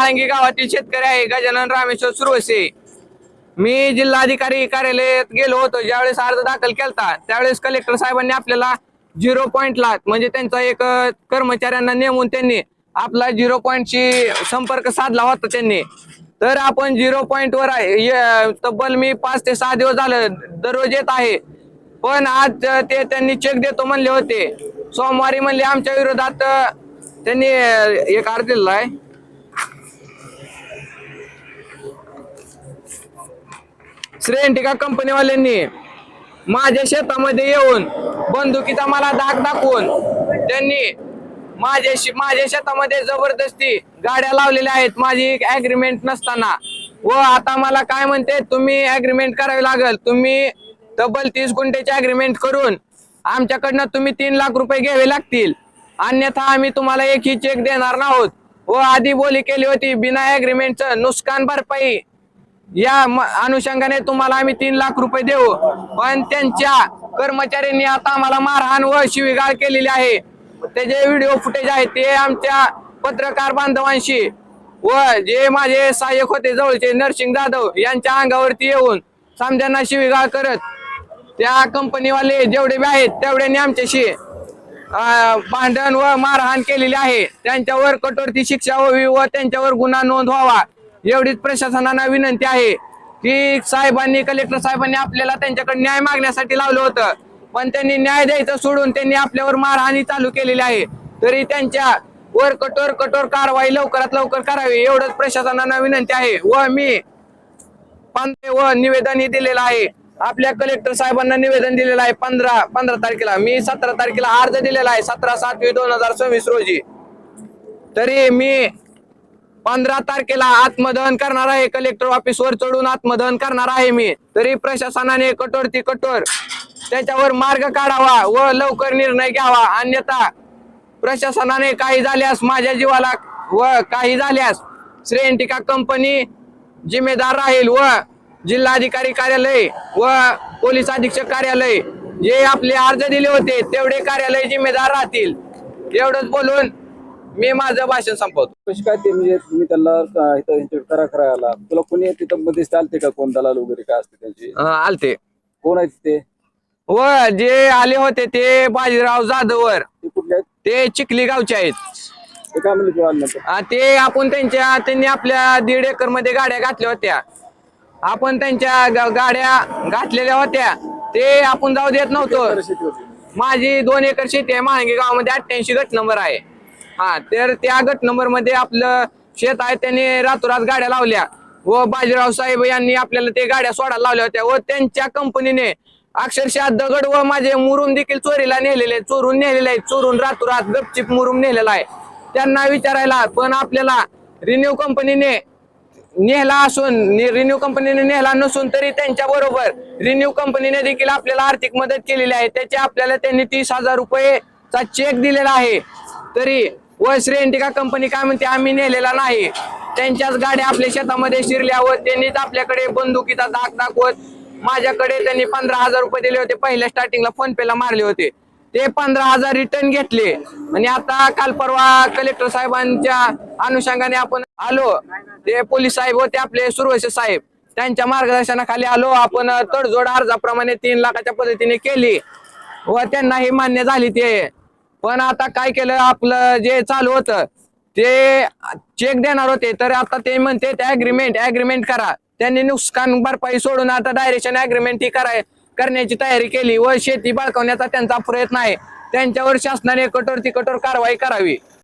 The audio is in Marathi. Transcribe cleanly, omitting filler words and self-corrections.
महांगी गावातील शेतकरी आहे गजानन रामेश्वर सुरवसे। मी जिल्हाधिकारी कार्यालयात गेलो होतो, ज्यावेळेस अर्ज दाखल केलता त्यावेळेस कलेक्टर साहेबांनी आपल्याला 0 पॉइंटला म्हणजे त्यांचा एक कर्मचाऱ्यांना नेमून त्यांनी आपला 0 पॉइंटशी संपर्क साधला होता त्यांनी। तर आपण 0 पॉइंटवर तब्बल मी 5 ते 6 दिवस झालं दररोज येत आहे, पण आज ते त्यांनी चेक देतो म्हणले होते। सोमवारी म्हणले आमच्या विरोधात त्यांनी एक अर्ज दिलेला आहे। श्रेयंटिका कंपनीवाल्यांनी माझ्या शेतामध्ये येऊन बंदुकीचा मला धाक दाखवून त्यांनी माझ्या शेतामध्ये जबरदस्ती गाड्या लावलेल्या आहेत माझी ऍग्रीमेंट नसताना। व आता मला काय म्हणते, तुम्ही ऍग्रीमेंट करावी लागेल, तुम्ही तब्बल 30 गुंठेची ऍग्रीमेंट करून आमच्याकडनं तुम्ही 3 लाख रुपये घ्यावे लागतील, अन्यथा आम्ही तुम्हाला एकही चेक देणार नाहोत। व आधी बोली केली होती बिना ऍग्रीमेंटचं नुकसान भरपाई या अनुषंगाने तुम्हाला आम्ही 3 लाख रुपये देऊ, पण त्यांच्या कर्मचाऱ्यांनी आता आम्हाला मारहाण व शिवीगाळ केलेली आहे। त्याचे व्हिडिओ फुटेज आहे ते आमच्या पत्रकार बांधवांशी व जे माझे सहाय्यक होते जवळचे नरसिंग जाधव यांच्या अंगावरती येऊन समजांना शिवीगाळ करत त्या कंपनीवाले जेवढे बी आहेत तेवढ्यांनी आमच्याशी भांडण व मारहाण केलेली आहे। त्यांच्यावर कठोरती शिक्षा व्हावी व त्यांच्यावर गुन्हा नोंद व्हावा एवढीच प्रशासनाला विनंती आहे की कलेक्टर साहेबांनी आपल्याला त्यांच्याकडे न्याय मागण्यासाठी लावलं होतं, पण त्यांनी न्याय द्यायचं सोडून त्यांनी आपल्यावर मारहाणी चालू केलेली आहे। तरी त्यांच्या वर कठोर कारवाई लवकरात लवकर करावी एवढंच प्रशासनाला विनंती आहे। व मी निवेदनही दिलेलं आहे, आपल्या कलेक्टर साहेबांना निवेदन दिलेलं आहे 15 तारखेला। मी 17 तारखेला अर्ज दिलेला आहे 17/7/2026 रोजी। तरी मी 15 तारखेला आत्मदहन करणार आहे, कलेक्टर ऑफिसवर चढून आत्मदहन करणार आहे मी। तरी प्रशासनाने कठोर त्याच्यावर मार्ग काढावा व लवकर निर्णय घ्यावा, अन्यथा प्रशासनाने काही झाल्यास माझ्या जीवाला व काही झाल्यास श्रेयंटिका कंपनी जिम्मेदार राहील व जिल्हाधिकारी कार्यालय व पोलीस अधीक्षक कार्यालय जे आपले अर्ज दिले होते तेवढे कार्यालय जिम्मेदार राहतील। एवढंच बोलून मी माझं भाषण संपवतो। कशी काय ते म्हणजे तुम्ही त्यांना करायला तुला कोणी तिथं मध्ये चालते का, कोण दलाल वगैरे काय असते त्यांची? आलते कोण आहेत ते? व जे आले होते ते बाजीराव जाधवर, ते कुठले आहेत? ते चिखली गावचे आहेत। ते काय म्हणले तुला? ते आपण त्यांनी आपल्या 1.5 एकर मध्ये गाड्या घातल्या होत्या, आपण त्यांच्या गाड्या घातलेल्या होत्या ते आपण जाऊ देत नव्हतो। माझी 2 एकर शेती आहे महांगी गावामध्ये 88 गट नंबर आहे। तर त्या गट नंबर मध्ये आपलं शेत आहे, त्यांनी रातोरात गाड्या लावल्या व बाजीराव साहेब यांनी आपल्याला ते गाड्या सोडायला लावल्या होत्या व त्यांच्या कंपनीने अक्षरशः दगड व माझे मुरुम देखील चोरून नेलेले आहेत, चोरून रातोरात गपचिप मुरुम नेलेला आहे। त्यांना विचारायला पण आपल्याला रिन्यू कंपनीने नेला नसून तरी त्यांच्या बरोबर रिन्यू कंपनीने देखील आपल्याला आर्थिक मदत केलेली आहे, त्याचे आपल्याला त्यांनी 30,000 रुपयेचा चेक दिलेला आहे। तरी व श्रेयंटिका कंपनी काय म्हणते आम्ही नेलेला नाही, त्यांच्याच गाड्या आपल्या शेतामध्ये शिरल्या व त्यांनीच आपल्याकडे बंदुकीचा धाक दाखवत माझ्याकडे त्यांनी 15,000 रुपये दिले होते, पहिल्या स्टार्टिंगला फोन पेला मारले होते, ते 15,000 रिटर्न घेतले। आणि आता काल परवा कलेक्टर साहेबांच्या अनुषंगाने आपण आलो, ते पोलीस साहेब होते आपले सुरवसे साहेब त्यांच्या मार्गदर्शनाखाली आलो आपण, तडजोड अर्जाप्रमाणे 3 लाखाच्या पद्धतीने केली व त्यांनाही मान्य झाली ते। पण आता काय केलं, आपलं जे चालू होतं ते चेक देणार होते तर आता ते म्हणते ऍग्रीमेंट करा, त्यांनी नुकसान भरपाई सोडून आता डायरेक्शन ऍग्रीमेंट ही करण्याची तयारी केली व शेती बळकावण्याचा त्यांचा प्रयत्न आहे। त्यांच्यावर शासनाने कठोर कारवाई करावी।